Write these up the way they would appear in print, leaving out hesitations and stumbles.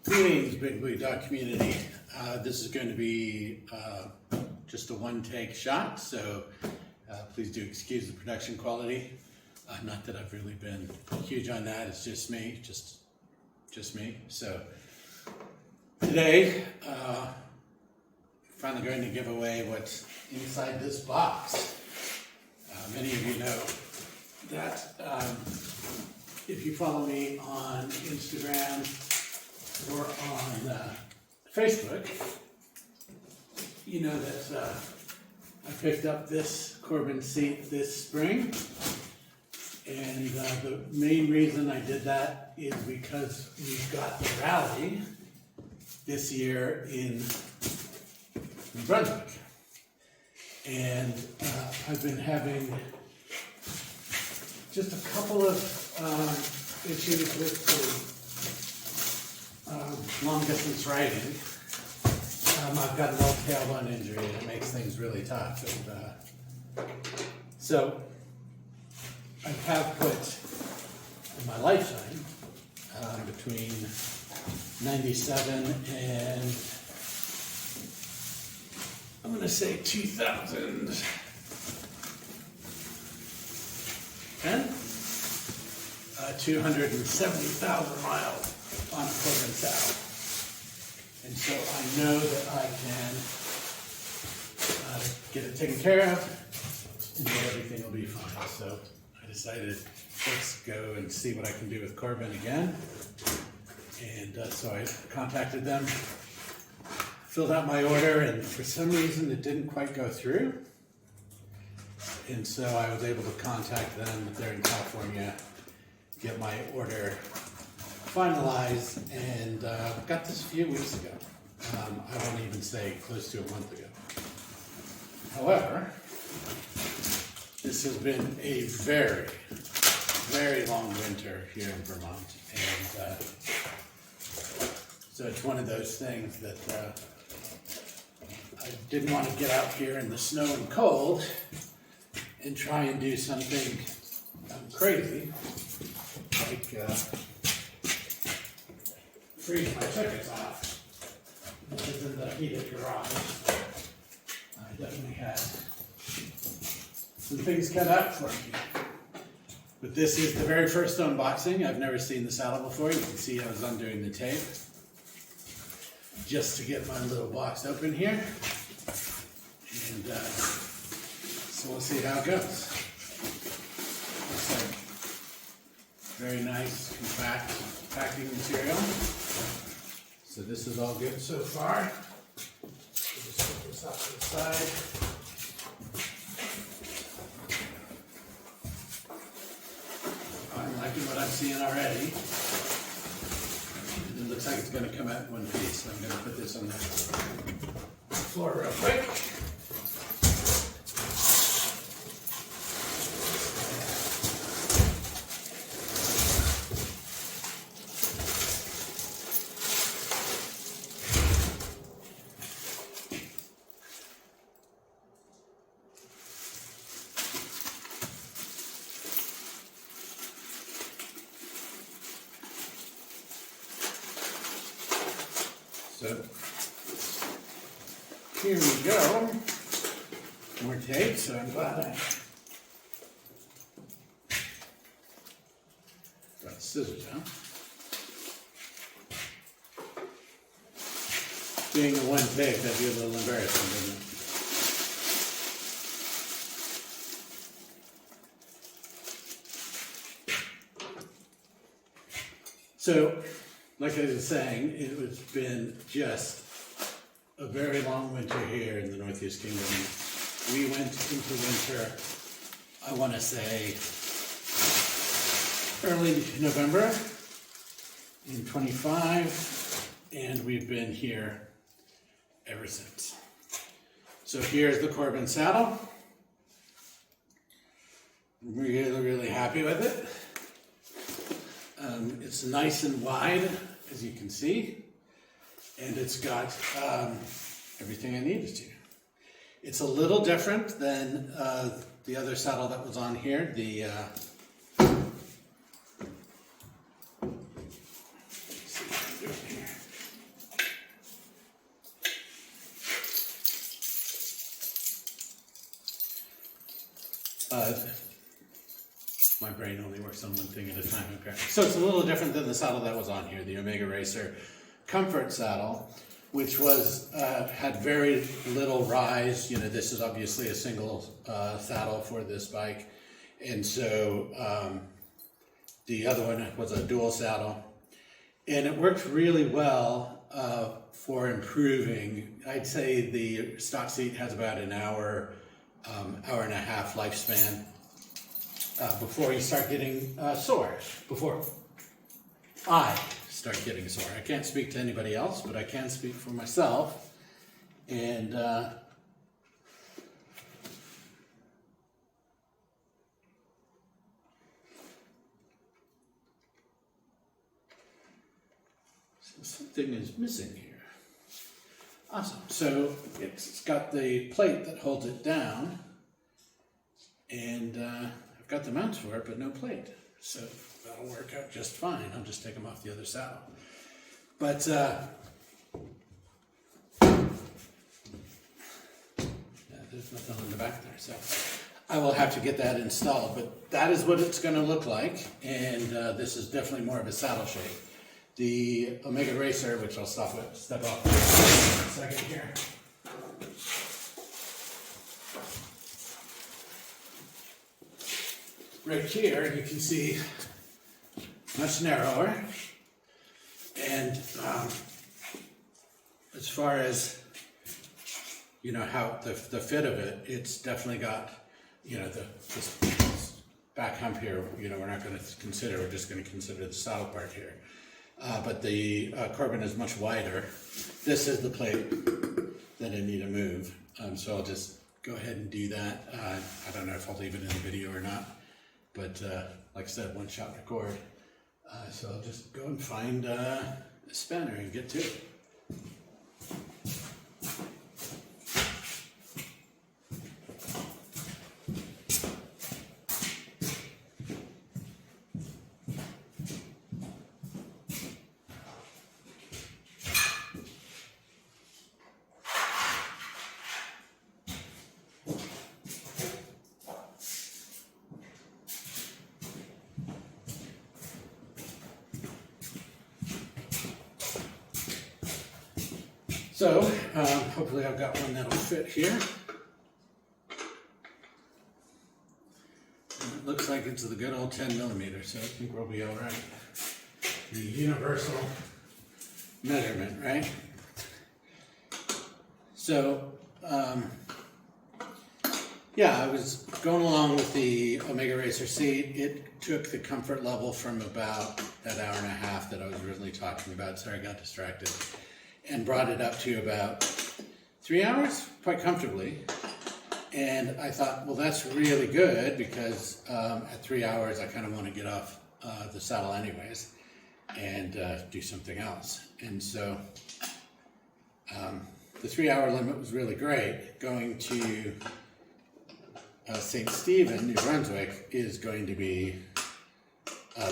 Greetings, Big Blue Dog community. This is going to be just a one-take shot, so please do excuse the production quality. Not that I've really been huge on that. It's just me, just me. So today, finally going to give away what's inside this box. Many of you know that if you follow me on Instagram or on Facebook, you know that I picked up this Corbin seat this spring, and the main reason I did that is because we've got the rally this year in Brunswick, and I've been having just a couple of issues with the long distance riding. I've got an old tailbone injury and it makes things really tough. And, so I have put in my lifetime between 97 and I'm going to say 2010, 270,000 miles on a Corbin saddle. And so I know that I can get it taken care of and that everything will be fine. So I decided, let's go and see what I can do with Corbin again. And so I contacted them, filled out my order, and for some reason it didn't quite go through. And so I was able to contact them. They're in California, get my order finalized, and got this a few weeks ago. I won't even say close to a month ago. However, this has been a very, very long winter here in Vermont, and so it's one of those things that I didn't want to get out here in the snow and cold and try and do something crazy, like freeze my chickens off. This is in the heated garage. I definitely had some things cut out for me. But this is the very first unboxing. I've never seen the saddle before. You can see I was undoing the tape just to get my little box open here. And so we'll see how it goes. Looks like very nice, compact packing material. So this is all good so far. We'll just put this off to the side. I'm liking what I'm seeing already. It looks like it's going to come out in one piece. So I'm going to put this on the floor real quick. So here we go. More tape, so I'm glad I got the scissors out. Being the one take, that'd be a little embarrassing, wouldn't it? So, like I was saying, it has been just a very long winter here in the Northeast Kingdom. We went into winter, I want to say, early November in 25, and we've been here ever since. So here's the Corbin saddle. I'm really, really happy with it. It's nice and wide, as you can see, and it's got everything I need it to. It's a little different than the other saddle that was on here, the My brain only works on one thing at a time, apparently. So it's a little different than the saddle that was on here, the Omega Racer Comfort saddle, which was had very little rise. You know, this is obviously a single saddle for this bike, and so the other one was a dual saddle, and it worked really well for improving. I'd say the stock seat has about an hour, hour and a half lifespan before you start getting sore. Before I start getting sore. I can't speak to anybody else, but I can speak for myself. And something is missing here. Awesome. So it's got the plate that holds it down, and I've got the mounts for it, but no plate. So that'll work out just fine. I'll just take them off the other saddle. But yeah, there's nothing on the back there, so I will have to get that installed. But that is what it's going to look like, and this is definitely more of a saddle shape. The Omega Racer, which I'll step off for a second here. Right here, you can see much narrower, and as far as you know how the fit of it, it's definitely got, you know, this back hump here. You know, we're not going to consider. We're just going to consider the saddle part here. But the Corbin is much wider. This is the plate that I need to move. So I'll just go ahead and do that. I don't know if I'll leave it in the video or not. But like I said, one shot record. So I'll just go and find a spanner and get to it. So, hopefully I've got one that'll fit here. And it looks like it's the good old 10 millimeter, so I think we'll be all right. The universal measurement, right? So, yeah, I was going along with the Omega Racer seat. It took the comfort level from about that hour and a half that I was originally talking about. Sorry, I got distracted. And brought it up to about 3 hours, quite comfortably. And I thought, well, that's really good, because at 3 hours, I kind of want to get off the saddle anyways and do something else. And so the 3 hour limit was really great. Going to St. Stephen, New Brunswick, is going to be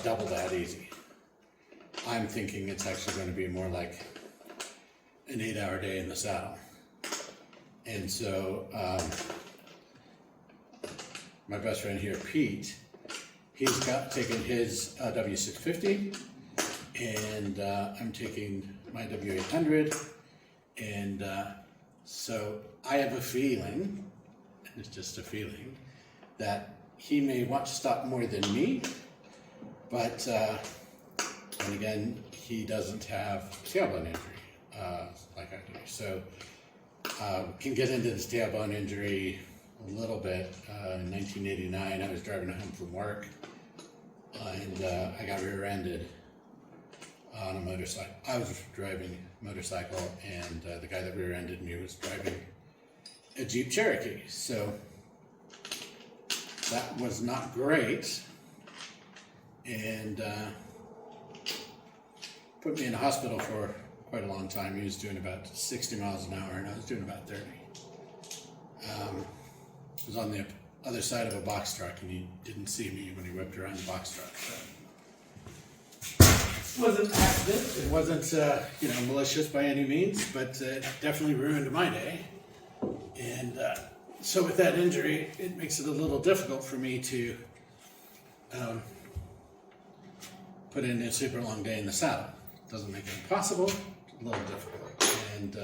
double that easy. I'm thinking it's actually going to be more like an 8 hour day in the saddle. And so my best friend here, Pete, he's taken his W650, and I'm taking my W800, and so I have a feeling, and it's just a feeling, that he may want to stop more than me, but and again, he doesn't have tailbone injury like I do. So can get into this tailbone injury a little bit. In 1989, I was driving home from work, and I got rear-ended on a motorcycle. I was driving a motorcycle, and the guy that rear-ended me was driving a Jeep Cherokee. So that was not great, and put me in the hospital for quite a long time. He was doing about 60 miles an hour, and I was doing about 30. I was on the other side of a box truck, and he didn't see me when he whipped around the box truck. So it wasn't an accident. It wasn't, malicious by any means, but it definitely ruined my day. And so with that injury, it makes it a little difficult for me to put in a super long day in the saddle. Doesn't make it impossible, it's a little difficult. And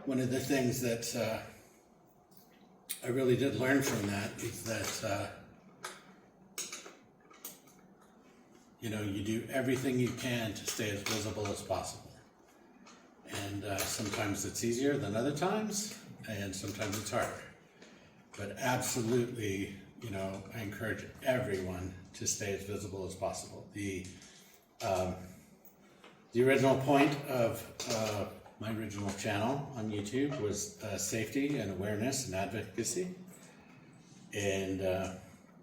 one of the things that I really did learn from that is that you know, you do everything you can to stay as visible as possible. And sometimes it's easier than other times, and sometimes it's harder. But absolutely, you know, I encourage everyone to stay as visible as possible. The original point of my original channel on YouTube was safety and awareness and advocacy, and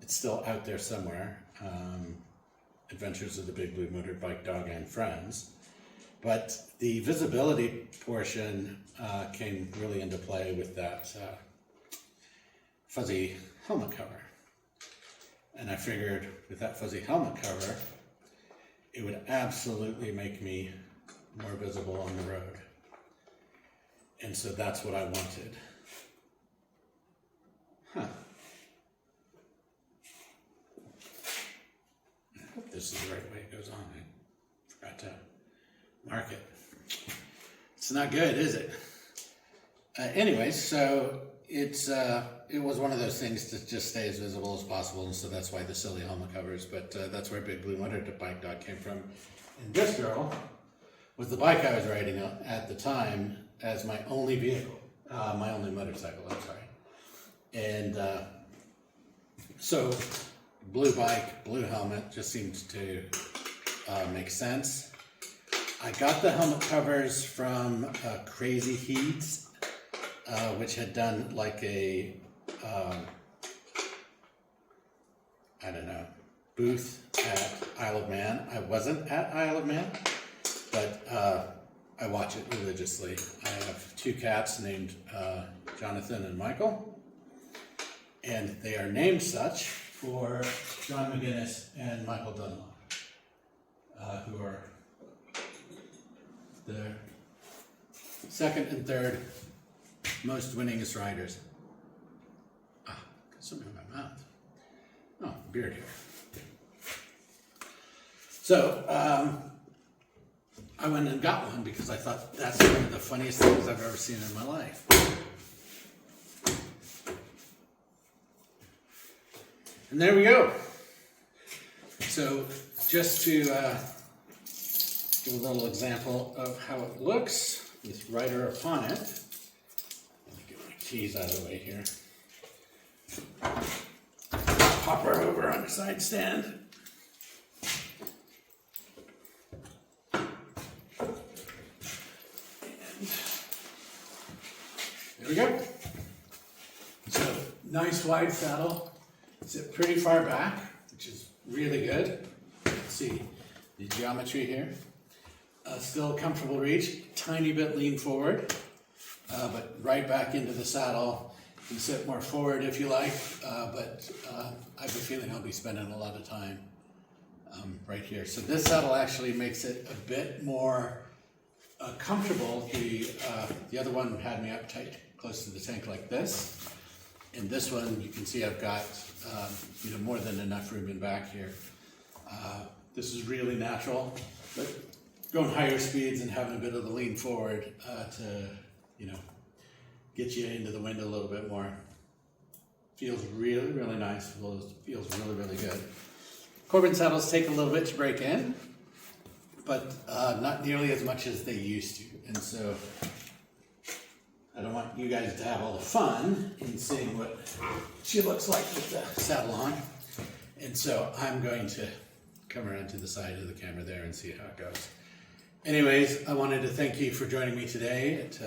it's still out there somewhere. Adventures of the Big Blue Motorbike Dog and Friends. But the visibility portion came really into play with that fuzzy helmet cover. And I figured with that fuzzy helmet cover, it would absolutely make me more visible on the road. And so that's what I wanted. Huh. I hope this is the right way it goes on. I forgot to mark it. It's not good, is it? Anyways, so it was one of those things to just stay as visible as possible, and so that's why the silly helmet covers, but that's where Big Blue Motorbike Dog came from. And this girl was the bike I was riding at the time as my only vehicle, my only motorcycle, I'm sorry. And so blue bike, blue helmet just seemed to make sense. I got the helmet covers from Crazy Heats, which had done like a, I don't know, booth at Isle of Man. I wasn't at Isle of Man, but I watch it religiously. I have two cats named Jonathan and Michael, and they are named such for John McGinnis and Michael Dunlop, who are the second and third most winningest riders. Ah, got something in my mouth. Oh, beard here. So, I went and got one because I thought that's one of the funniest things I've ever seen in my life. And there we go. So, just to give a little example of how it looks with rider upon it. Let me get my keys out of the way here. Pop her over on the side stand. And there we go. So, nice wide saddle. Sit pretty far back, which is really good. Let's see the geometry here. Still comfortable reach, tiny bit lean forward, but right back into the saddle. You can sit more forward if you like, but I have a feeling I'll be spending a lot of time right here. So this saddle actually makes it a bit more comfortable. The other one had me up tight, close to the tank like this. And this one, you can see I've got more than enough room in back here. This is really natural, but going higher speeds and having a bit of the lean forward to, get you into the wind a little bit more. Feels really, really nice. Feels really, really good. Corbin saddles take a little bit to break in, but not nearly as much as they used to. And so I don't want you guys to have all the fun in seeing what she looks like with the saddle on. And so I'm going to come around to the side of the camera there and see how it goes. Anyways, I wanted to thank you for joining me today at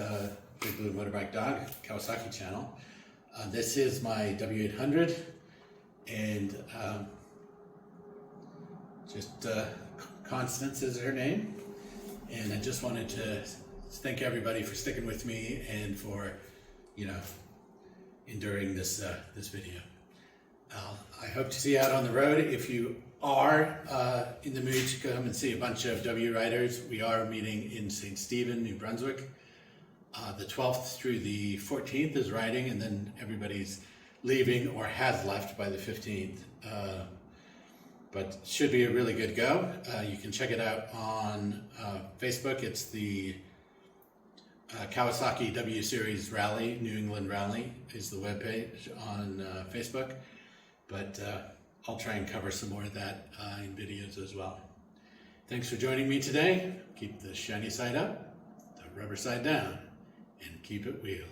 Big Blue Motorbike Dog Kawasaki channel. This is my W800, and Constance is her name. And I just wanted to thank everybody for sticking with me and for, enduring this video. I hope to see you out on the road. If you are in the mood to come and see a bunch of W riders, we are meeting in St. Stephen, New Brunswick. The 12th through the 14th is riding, and then everybody's leaving or has left by the 15th. But should be a really good go. You can check it out on Facebook. It's the Kawasaki W Series Rally, New England Rally is the webpage on Facebook. But I'll try and cover some more of that in videos as well. Thanks for joining me today. Keep the shiny side up, the rubber side down, and keep it wheel.